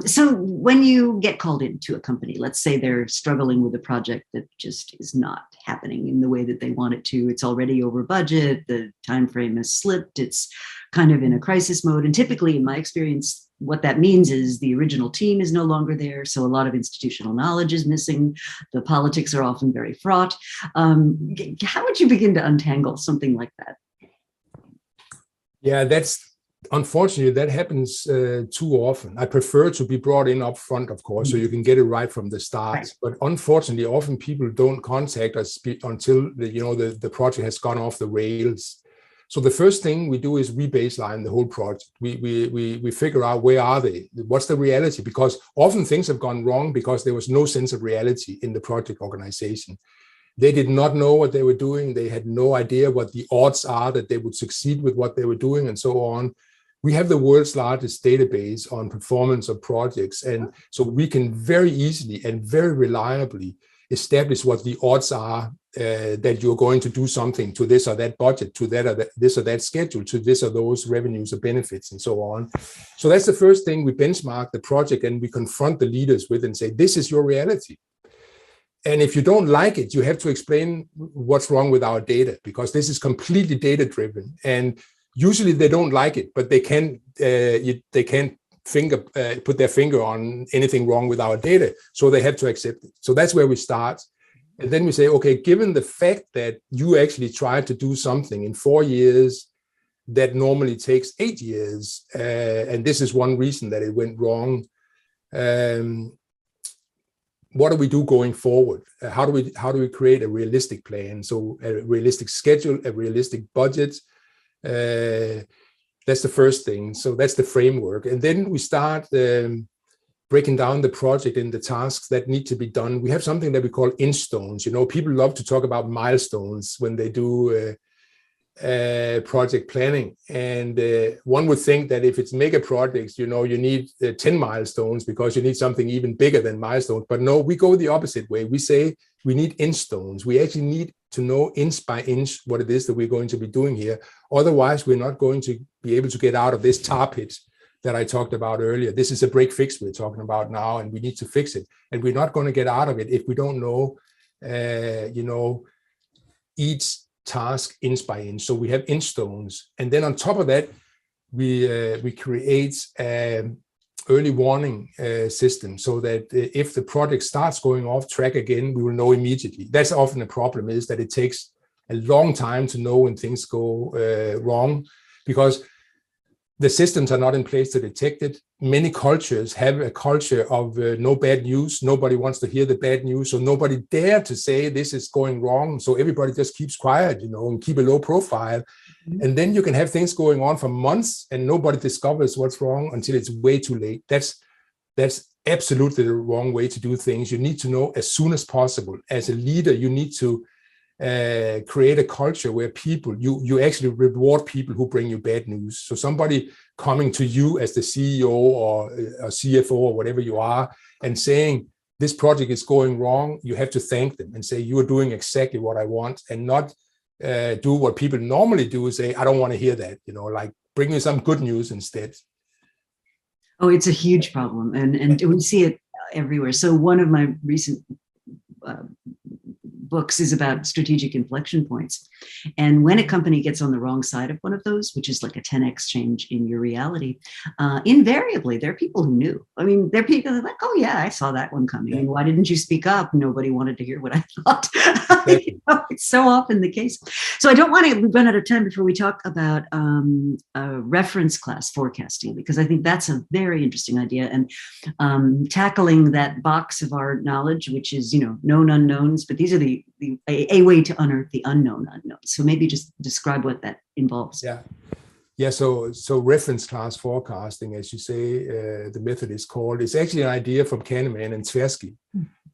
So when you get called into a company, let's say they're struggling with a project that just is not happening in the way that they want it to, it's already over budget, the time frame has slipped, it's kind of in a crisis mode. And typically, in my experience, what that means is the original team is no longer there. So a lot of institutional knowledge is missing. The politics are often very fraught. How would you begin to untangle something like that? Yeah, unfortunately, that happens too often. I prefer to be brought in up front, of course, so you can get it right from the start. Right. But unfortunately, often people don't contact us until the project has gone off the rails. So the first thing we do is re-baseline the whole project. We figure out where are they? What's the reality? Because often things have gone wrong because there was no sense of reality in the project organization. They did not know what they were doing. They had no idea what the odds are that they would succeed with what they were doing, and so on. We have the world's largest database on performance of projects. And so we can very easily and very reliably establish what the odds are that you're going to do something to this or that budget, to that or this or that schedule, to this or those revenues or benefits, and so on. So that's the first thing. We benchmark the project and we confront the leaders with and say, this is your reality. And if you don't like it, you have to explain what's wrong with our data, because this is completely data-driven. And usually they don't like it, but they can't put their finger on anything wrong with our data. So they have to accept it. So that's where we start. And then we say, okay, given the fact that you actually tried to do something in 4 years that normally takes 8 years, and this is one reason that it went wrong, what do we do going forward? How do we create a realistic plan? So a realistic schedule, a realistic budget. That's the first thing. So that's the framework. And then we start breaking down the project and the tasks that need to be done. We have something that we call inchstones. You know, people love to talk about milestones when they do project planning. And one would think that if it's mega projects, you know, you need 10 milestones because you need something even bigger than milestones. But no, we go the opposite way. We say we need inchstones. We actually need to know inch by inch what it is that we're going to be doing here. Otherwise, we're not going to be able to get out of this tar pit that I talked about earlier. This is a break fix we're talking about now, and we need to fix it. And we're not going to get out of it if we don't know, you know, each task inch by inch. So we have inchstones, and then on top of that, we create an early warning system so that if the project starts going off track again, we will know immediately. That's often a problem, is that it takes a long time to know when things go wrong, because the systems are not in place to detect it. Many cultures have a culture of no bad news. Nobody wants to hear the bad news. So nobody dare to say this is going wrong. So everybody just keeps quiet, you know, and keep a low profile. Mm-hmm. And then you can have things going on for months and nobody discovers what's wrong until it's way too late. That's absolutely the wrong way to do things. You need to know as soon as possible. As a leader, you need to create a culture where you actually reward people who bring you bad news. So somebody coming to you as the CEO or a CFO or whatever you are and saying this project is going wrong, you have to thank them and say you are doing exactly what I want, and not do what people normally do, say I don't want to hear that, you know, like bring me some good news instead. Oh, it's a huge problem, and we see it everywhere. So one of my recent books is about strategic inflection points. And when a company gets on the wrong side of one of those, which is like a 10x change in your reality, invariably, there are people who knew. I mean, there are people that are like, oh yeah, I saw that one coming. Yeah. And why didn't you speak up? Nobody wanted to hear what I thought. You know, it's so often the case. So I don't want to run out of time before we talk about reference class forecasting, because I think that's a very interesting idea. And tackling that box of our knowledge, which is, you know, known unknowns, but these are a way to unearth the unknown unknowns. So maybe just describe what that involves. Yeah. So reference class forecasting, as you say, the method is called. It's actually an idea from Kahneman and Tversky.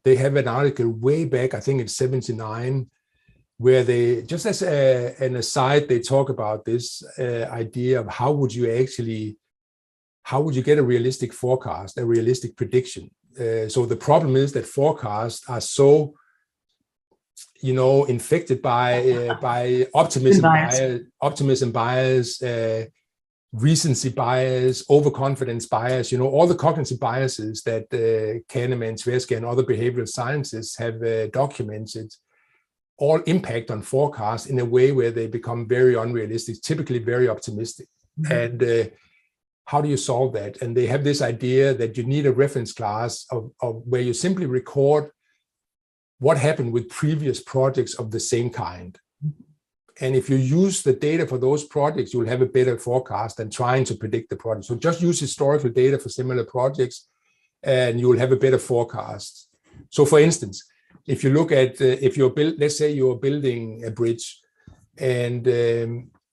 They have an article way back, I think it's 79, where they, just as an aside, they talk about this idea of how would you get a realistic forecast, a realistic prediction. So the problem is that forecasts are so, you know, infected by optimism bias, recency bias, overconfidence bias, you know, all the cognitive biases that Kahneman, Tversky, and other behavioral scientists have documented, all impact on forecasts in a way where they become very unrealistic, typically very optimistic. Mm-hmm. And how do you solve that? And they have this idea that you need a reference class of where you simply record what happened with previous projects of the same kind. And if you use the data for those projects, you'll have a better forecast than trying to predict the project. So just use historical data for similar projects and you'll have a better forecast. So for instance, if you look at, let's say you're building a bridge and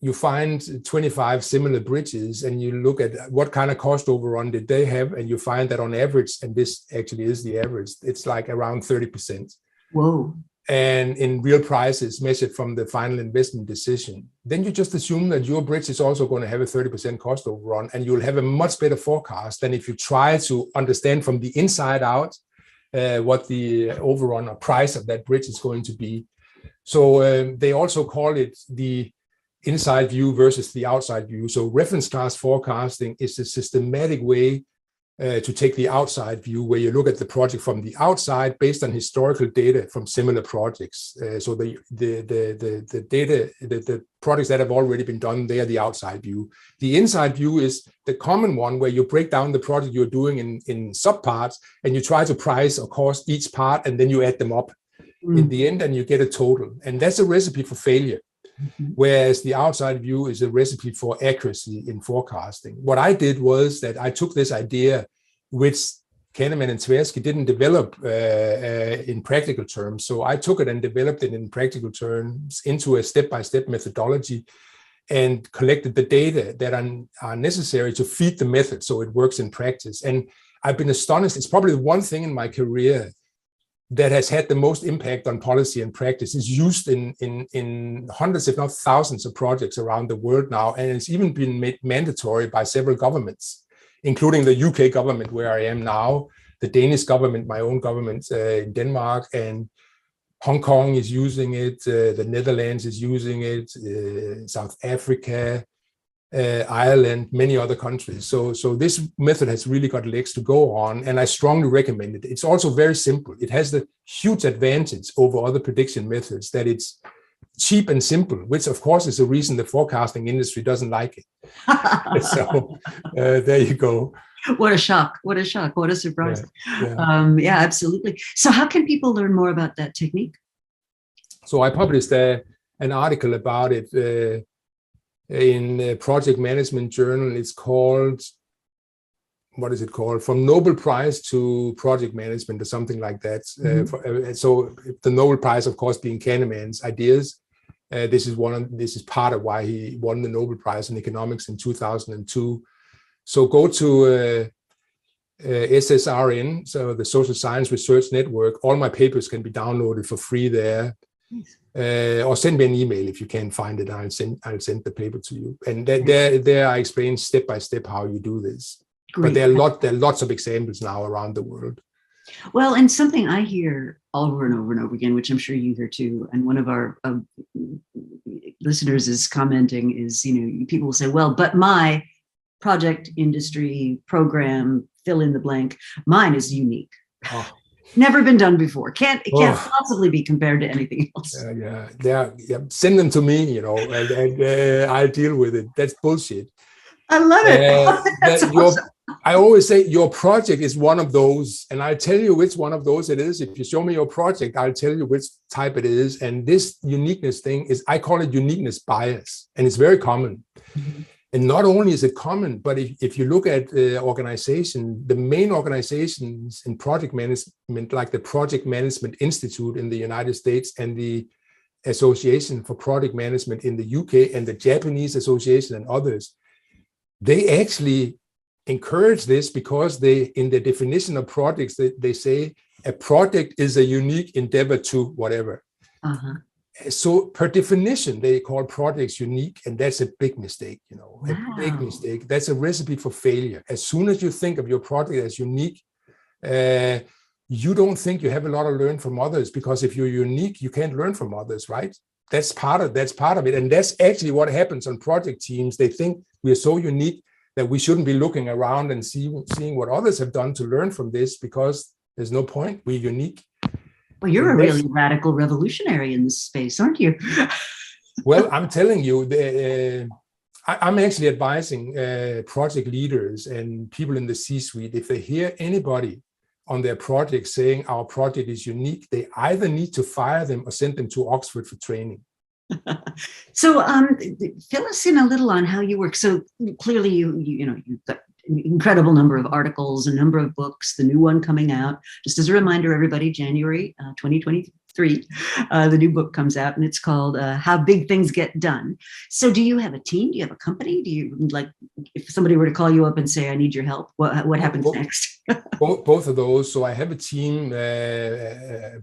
you find 25 similar bridges and you look at what kind of cost overrun did they have, and you find that on average, and this actually is the average, it's like around 30%. Whoa. And in real prices measured from the final investment decision, then you just assume that your bridge is also going to have a 30% cost overrun, and you'll have a much better forecast than if you try to understand from the inside out what the overrun or price of that bridge is going to be. So they also call it the inside view versus the outside view. So reference class forecasting is a systematic way to take the outside view, where you look at the project from the outside based on historical data from similar projects. So the data, the projects that have already been done, they are the outside view. The inside view is the common one, where you break down the project you're doing in subparts, and you try to price or cost each part, and then you add them up in the end, and you get a total. And that's a recipe for failure. Whereas the outside view is a recipe for accuracy in forecasting. What I did was that I took this idea, which Kahneman and Tversky didn't develop in practical terms. So I took it and developed it in practical terms into a step-by-step methodology and collected the data that are necessary to feed the method so it works in practice. And I've been astonished. It's probably the one thing in my career that has had the most impact on policy and practice. It's used in hundreds, if not thousands of projects around the world now. And it's even been made mandatory by several governments, including the UK government where I am now, the Danish government, my own government in Denmark, and Hong Kong is using it, the Netherlands is using it, South Africa, Ireland, many other countries. So this method has really got legs to go on, and I strongly recommend it. It's also very simple. It has the huge advantage over other prediction methods that it's cheap and simple, which of course is the reason the forecasting industry doesn't like it. So there you go. What a shock. What a shock. What a surprise. Yeah. Absolutely. So how can people learn more about that technique? So I published an article about it in a project management journal. It's called, what is it called? From Nobel Prize to Project Management or something like that. So the Nobel Prize, of course, being Kahneman's ideas. This is part of why he won the Nobel Prize in economics in 2002. So go to SSRN, so the Social Science Research Network. All my papers can be downloaded for free there. Or send me an email if you can't find it. I'll send the paper to you. And there I explain step by step how you do this. Great. But there are lots of examples now around the world. Well, and something I hear over and over and over again, which I'm sure you hear too, and one of our listeners is commenting is, people will say, well, but my project, industry, program, fill in the blank, mine is unique. Oh. Never been done before. It can't possibly be compared to anything else. Yeah. Send them to me, and I'll deal with it. That's bullshit. I love it. That's awesome. I always say your project is one of those, and I'll tell you which one of those it is. If you show me your project, I'll tell you which type it is. And this uniqueness thing I call it uniqueness bias, and it's very common. Mm-hmm. And not only is it common, but if you look at the organization, the main organizations in project management, like the Project Management Institute in the United States and the Association for Project Management in the UK and the Japanese Association and others, they actually encourage this because in the definition of projects, they say a project is a unique endeavor to whatever. Uh-huh. So per definition, they call projects unique, and that's a big mistake, Wow. A big mistake. That's a recipe for failure. As soon as you think of your project as unique, you don't think you have a lot to learn from others, because if you're unique, you can't learn from others, right? That's part of it. And that's actually what happens on project teams. They think we are so unique that we shouldn't be looking around and seeing what others have done to learn from this, because there's no point. We're unique. Well, you're a really radical revolutionary in this space, aren't you? Well, I'm telling you, I'm actually advising project leaders and people in the C-suite. If they hear anybody on their project saying our project is unique, they either need to fire them or send them to Oxford for training. So fill us in a little on how you work. So clearly you've got an incredible number of articles, a number of books, the new one coming out. Just as a reminder, everybody, January 2023, the new book comes out, and it's called How Big Things Get Done. So do you have a team? Do you have a company? Do you, like, if somebody were to call you up and say, I need your help, what happens next? both of those. So I have a team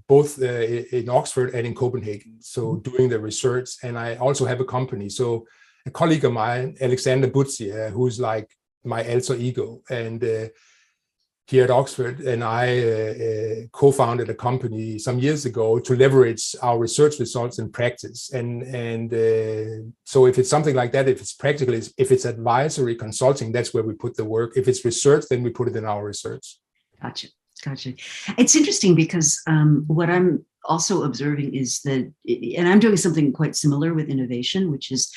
both in Oxford and in Copenhagen, so doing the research. And I also have a company. So a colleague of mine, Alexander Butzi, who's like my alter ego, and here at Oxford, and I co-founded a company some years ago to leverage our research results in practice. And so if it's something like that, if it's practical, if it's advisory consulting, that's where we put the work. If it's research, then we put it in our research. Gotcha. It's interesting because what I'm also observing is that, and I'm doing something quite similar with innovation, which is,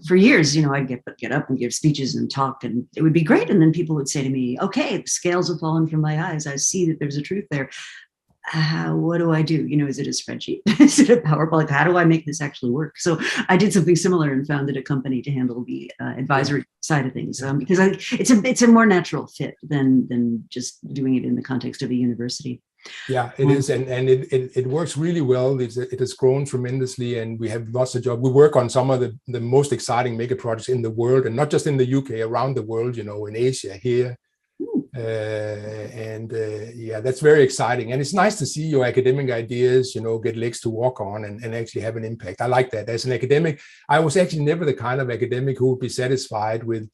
for years, I'd get up and give speeches and talk, and it would be great. And then people would say to me, okay, the scales have fallen from my eyes. I see that there's a truth there. what do I do? Is it a spreadsheet? Is it a PowerPoint? How do I make this actually work? So I did something similar and founded a company to handle the advisory side of things, because it's a more natural fit than just doing it in the context of a university. Yeah, it is, and it works really well. It has grown tremendously, and we have lots of jobs. We work on some of the most exciting mega projects in the world, and not just in the UK, around the world. In Asia, here. Yeah, that's very exciting, and it's nice to see your academic ideas get legs to walk on and actually have an impact. I like that. As an academic, I was actually never the kind of academic who would be satisfied with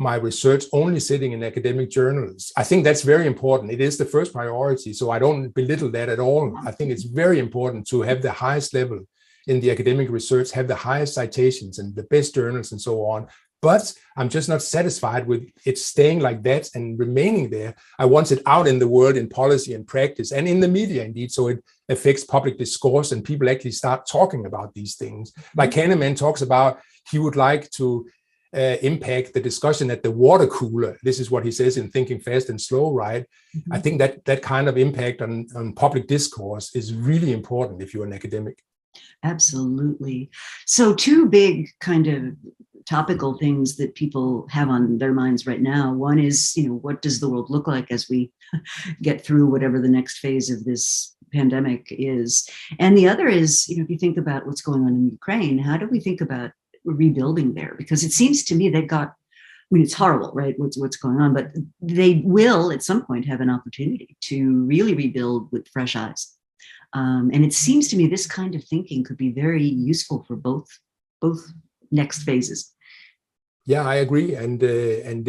my research only sitting in academic journals. I think that's very important. It is the first priority, so I don't belittle that at all. I think it's very important to have the highest level in the academic research, have the highest citations and the best journals and so on. But I'm just not satisfied with it staying like that and remaining there. I want it out in the world, in policy and practice, and in the media, indeed, so it affects public discourse and people actually start talking about these things. Like Kahneman talks about, he would like to impact the discussion at the water cooler. This is what he says in Thinking Fast and Slow, right? I think that kind of impact on public discourse is really important if you're an academic. Absolutely. So two big kind of topical things that people have on their minds right now. One is, what does the world look like as we get through whatever the next phase of this pandemic is? And the other is, if you think about what's going on in Ukraine, how do we think about rebuilding there? Because it seems to me it's horrible, right? What's going on, but they will at some point have an opportunity to really rebuild with fresh eyes. And it seems to me this kind of thinking could be very useful for both next phases. Yeah, I agree, and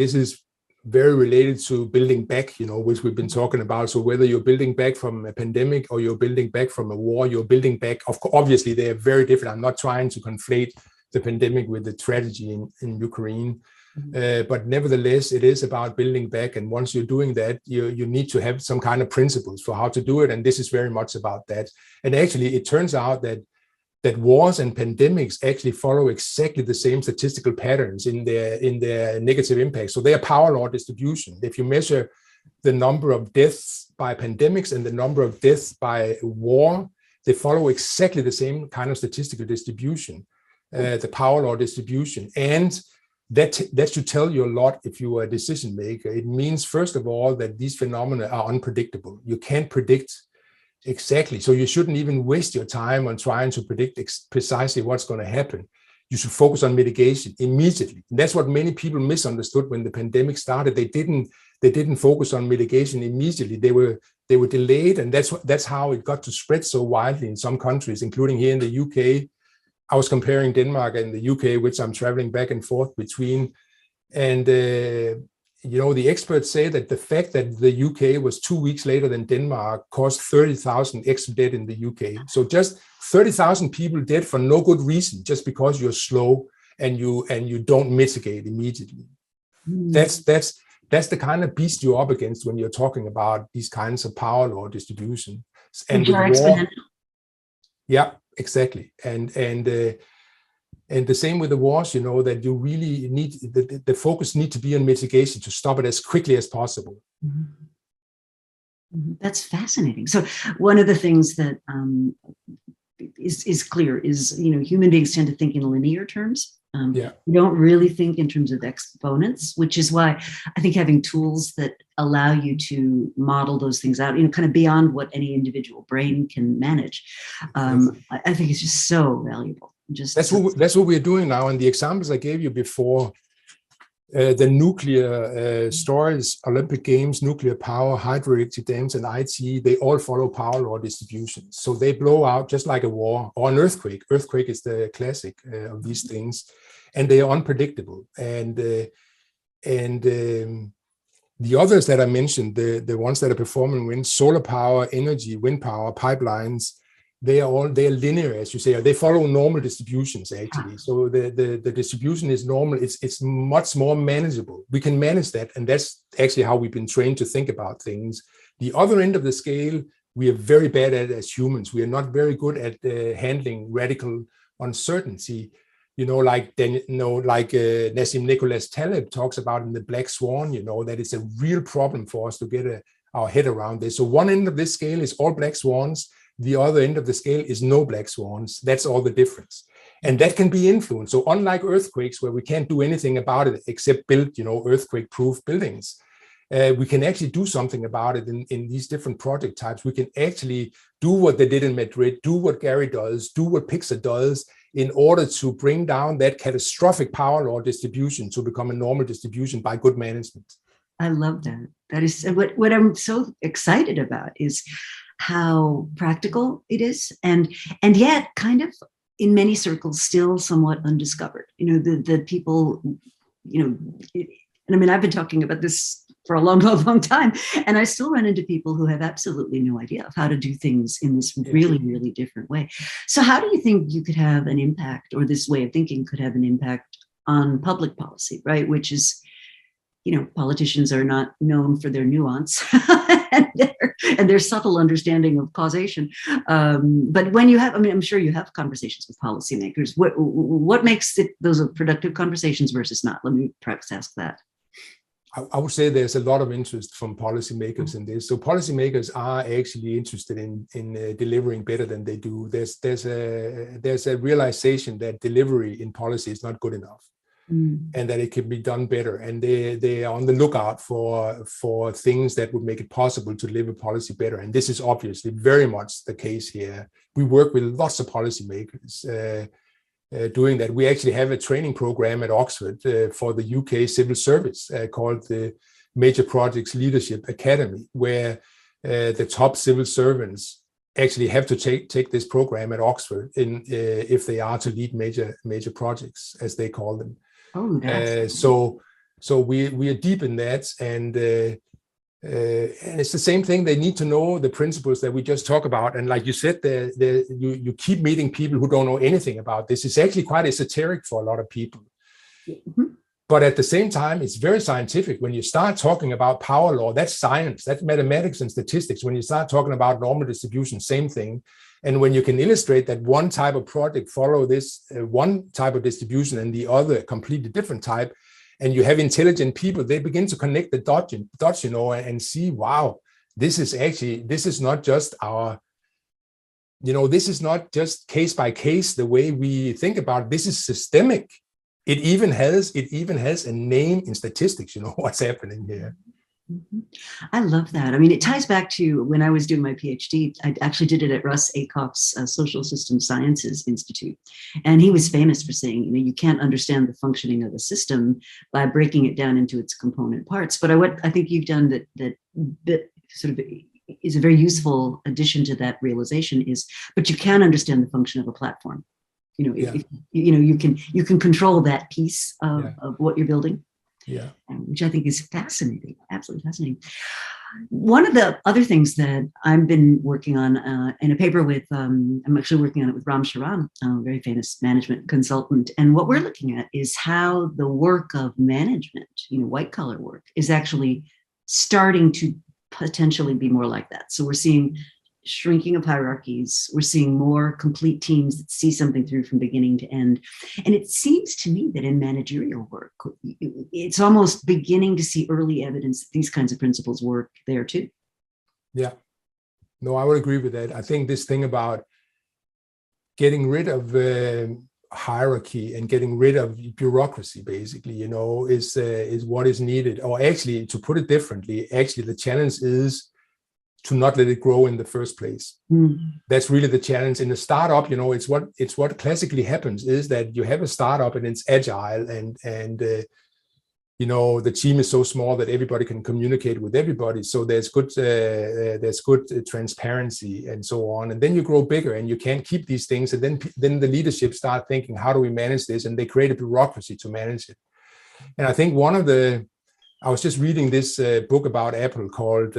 this is very related to building back, which we've been talking about. So whether you're building back from a pandemic or you're building back from a war, you're building back. Obviously, they are very different. I'm not trying to conflate the pandemic with the tragedy in Ukraine. But nevertheless, it is about building back. And once you're doing that, you need to have some kind of principles for how to do it. And this is very much about that. And actually, it turns out that wars and pandemics actually follow exactly the same statistical patterns in their negative impact. So they are power law distribution. If you measure the number of deaths by pandemics and the number of deaths by war, they follow exactly the same kind of statistical distribution, the power law distribution. And that should tell you a lot if you are a decision maker. It means, first of all, that these phenomena are unpredictable. You can't predict exactly. So you shouldn't even waste your time on trying to predict precisely what's going to happen. You should focus on mitigation immediately. And that's what many people misunderstood when the pandemic started. They didn't focus on mitigation immediately. They were delayed, and that's how it got to spread so widely in some countries, including here in the UK. I was comparing Denmark and the UK, which I'm traveling back and forth between. And, the experts say that the fact that the UK was 2 weeks later than Denmark caused 30,000 extra dead in the UK. So just 30,000 people dead for no good reason, just because you're slow and you don't mitigate immediately. That's the kind of beast you're up against when you're talking about these kinds of power law distribution. And with war, yeah, exactly. And the same with the wars, that you really need, the focus need to be on mitigation to stop it as quickly as possible. That's fascinating. So one of the things that is clear is, human beings tend to think in linear terms. You don't really think in terms of exponents, which is why I think having tools that allow you to model those things out, kind of beyond what any individual brain can manage, I think it's just so valuable. That's what we're doing now. And the examples I gave you before, the nuclear storage, Olympic Games, nuclear power, hydroelectric dams, and IT, they all follow power law distributions. So they blow out just like a war or an earthquake. Earthquake is the classic of these things, and they are unpredictable. And the others that I mentioned, the ones that are performing wind, solar power, energy, wind power, pipelines, they are linear, as you say, or they follow normal distributions actually. So the distribution is normal. It's much more manageable. We can manage that, and that's actually how we've been trained to think about things. The other end of the scale, we are very bad at as humans. We are not very good at handling radical uncertainty. Like Nassim Nicholas Taleb talks about in The Black Swan. That it's a real problem for us to get head around this. So one end of this scale is all black swans. The other end of the scale is no black swans. That's all the difference. And that can be influenced. So unlike earthquakes, where we can't do anything about it except build, earthquake-proof buildings, we can actually do something about it in these different project types. We can actually do what they did in Madrid, do what Gehry does, do what Pixar does, in order to bring down that catastrophic power law distribution to become a normal distribution by good management. I love that. That is what I'm so excited about, is how practical it is, and yet kind of in many circles still somewhat undiscovered. The people, and I mean, I've been talking about this for a long, long, long time, and I still run into people who have absolutely no idea of how to do things in this really, really different way. So how do you think you could have an impact, or this way of thinking could have an impact on public policy, right? Which is, politicians are not known for their nuance and their subtle understanding of causation. But when you have, I'm sure you have conversations with policymakers. What makes those productive conversations versus not? Let me perhaps ask that. I would say there's a lot of interest from policymakers in this. So policymakers are actually interested in delivering better than they do. There's a realization that delivery in policy is not good enough. And that it can be done better, and they are on the lookout for things that would make it possible to deliver policy better. And this is obviously very much the case here. We work with lots of policymakers doing that. We actually have a training program at Oxford for the UK civil service called the Megaprojects Leadership Academy, where the top civil servants actually have to take this program at Oxford if they are to lead major projects, as they call them. Oh, so we are deep in that, and it's the same thing. They need to know the principles that we just talked about, and like you said, you keep meeting people who don't know anything about this. It's actually quite esoteric for a lot of people, but at the same time, it's very scientific. When you start talking about power law, that's science, that's mathematics and statistics. When you start talking about normal distribution, same thing. And when you can illustrate that one type of project follow this one type of distribution and the other a completely different type, and you have intelligent people, they begin to connect the dots, and see, wow, this is not just this is not just case by case the way we think about it. This is systemic. It even has a name in statistics. What's happening here. I love that. I mean, it ties back to when I was doing my PhD. I actually did it at Russ Ackoff's Social System Sciences Institute. And he was famous for saying, you can't understand the functioning of a system by breaking it down into its component parts. But what I think you've done that sort of is a very useful addition to that realization is, but you can understand the function of a platform. If, you can control that piece of what you're building. Yeah, which I think is fascinating, absolutely fascinating. One of the other things that I've been working on in a paper with, I'm actually working on it with Ram Charan, a very famous management consultant. And what we're looking at is how the work of management, white collar work, is actually starting to potentially be more like that. So we're seeing shrinking of hierarchies. We're seeing more complete teams that see something through from beginning to end. And it seems to me that in managerial work, it's almost beginning to see early evidence that these kinds of principles work there too. Yeah. No, I would agree with that. I think this thing about getting rid of hierarchy and getting rid of bureaucracy, basically, is what is needed. Or actually, to put it differently, actually the challenge is to not let it grow in the first place. That's really the challenge in a startup. It's what classically happens is that you have a startup and it's agile, and the team is so small that everybody can communicate with everybody. So there's good transparency and so on. And then you grow bigger and you can't keep these things. And then the leadership start thinking, how do we manage this? And they create a bureaucracy to manage it. And I think I was just reading this book about Apple called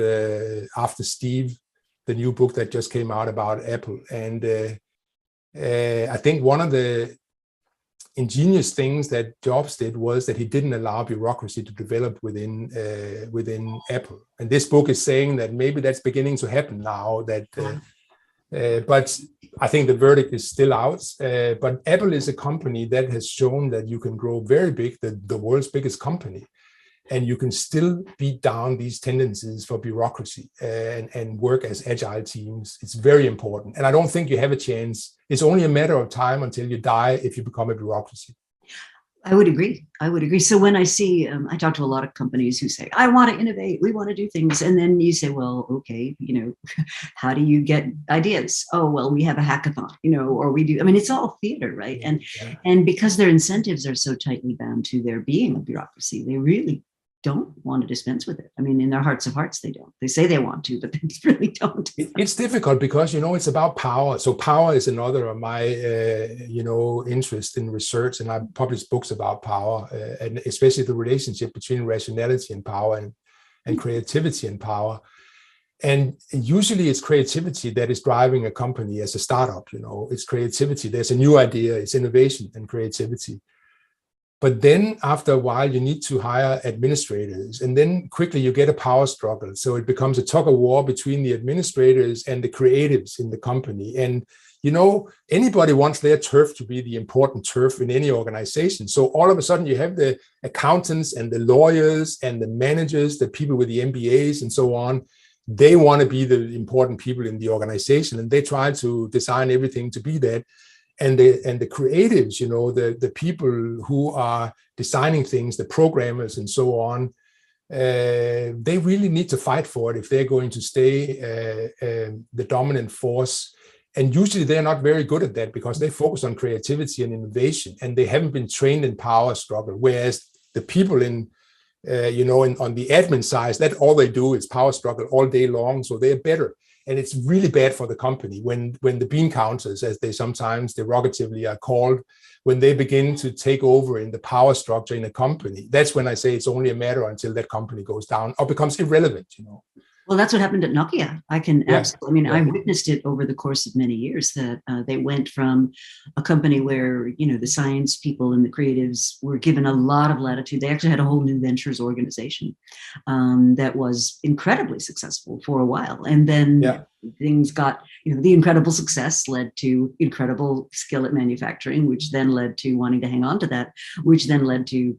After Steve, the new book that just came out about Apple. And I think one of the ingenious things that Jobs did was that he didn't allow bureaucracy to develop within Apple. And this book is saying that maybe that's beginning to happen now. But I think the verdict is still out. But Apple is a company that has shown that you can grow very big, the world's biggest company. and you can still beat down these tendencies for bureaucracy and work as agile teams. It's very important. And I don't think you have a chance. It's only a matter of time until you die if you become a bureaucracy. I would agree. I would agree. So when I see, I talk to a lot of companies who say, I want to innovate, we want to do things. And then you say, well, okay, how do you get ideas? Oh, well, we have a hackathon, or we do. I mean, it's all theater, right? And because their incentives are so tightly bound to there being a bureaucracy, they really don't want to dispense with it. I mean, in their hearts of hearts, they don't. They say they want to, but they really don't. It's difficult because, it's about power. So power is another of my, interest in research. And I've published books about power, and especially the relationship between rationality and power and creativity and power. And usually it's creativity that is driving a company as a startup. It's creativity. There's a new idea. It's innovation and creativity. But then after a while, you need to hire administrators, and then quickly you get a power struggle. So it becomes a tug of war between the administrators and the creatives in the company. And, anybody wants their turf to be the important turf in any organization. So all of a sudden you have the accountants and the lawyers and the managers, the people with the MBAs and so on. They want to be the important people in the organization, and they try to design everything to be that. And the creatives, the people who are designing things, the programmers and so on, they really need to fight for it if they're going to stay the dominant force. And usually they're not very good at that because they focus on creativity and innovation, and they haven't been trained in power struggle. Whereas the people on the admin side, that all they do is power struggle all day long, so they're better. And it's really bad for the company when the bean counters, as they sometimes derogatively are called, when they begin to take over in the power structure in a company. That's when I say it's only a matter until that company goes down or becomes irrelevant. Well, that's what happened at Nokia. I witnessed it over the course of many years that they went from a company where, the science people and the creatives were given a lot of latitude. They actually had a whole new ventures organization that was incredibly successful for a while. And then things got, the incredible success led to incredible skill at manufacturing, which then led to wanting to hang on to that, which then led to,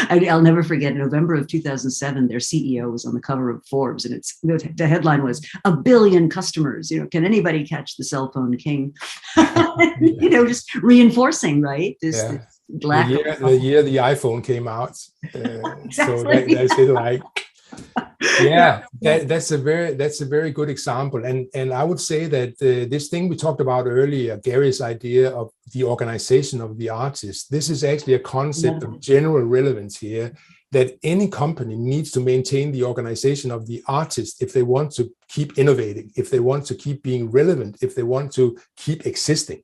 I'll never forget, in November of 2007, their CEO was on the cover of Forbes, and the headline was "1 billion customers. Can anybody catch the cell phone king?" Just reinforcing, right? This lack the year the iPhone came out. Exactly. So that's it. Like, that's a very good example. And I would say that this thing we talked about earlier, Gehry's idea of the organization of the artist, this is actually a concept of general relevance here, that any company needs to maintain the organization of the artist if they want to keep innovating, if they want to keep being relevant, if they want to keep existing.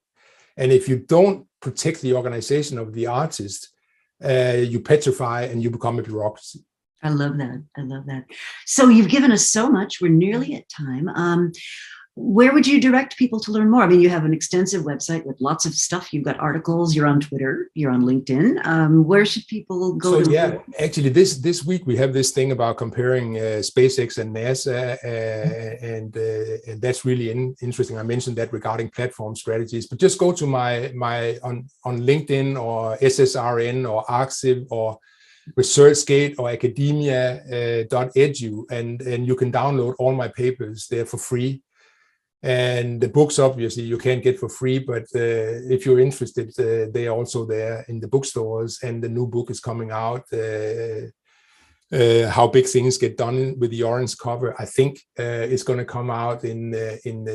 And if you don't protect the organization of the artist, you petrify and you become a bureaucracy. I love that. So you've given us so much. We're nearly at time. Where would you direct people to learn more? I mean, you have an extensive website with lots of stuff. You've got articles. You're on Twitter. You're on LinkedIn. Where should people go? Actually, this week we have this thing about comparing SpaceX and NASA, and that's really interesting. I mentioned that regarding platform strategies. But just go to my on LinkedIn or SSRN or Arxiv or ResearchGate or academia.edu, and you can download all my papers there for free. And the books, obviously, you can't get for free, but if you're interested, they are also there in the bookstores. And the new book is coming out, How Big Things Get Done, with the orange cover. I think it's going to come out in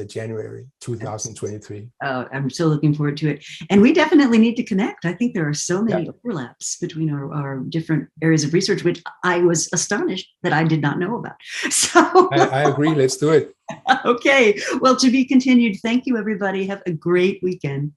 January 2023. I'm so looking forward to it. And we definitely need to connect. I think there are so many overlaps between our different areas of research, which I was astonished that I did not know about. So I agree. Let's do it. Okay. Well, to be continued. Thank you, everybody. Have a great weekend.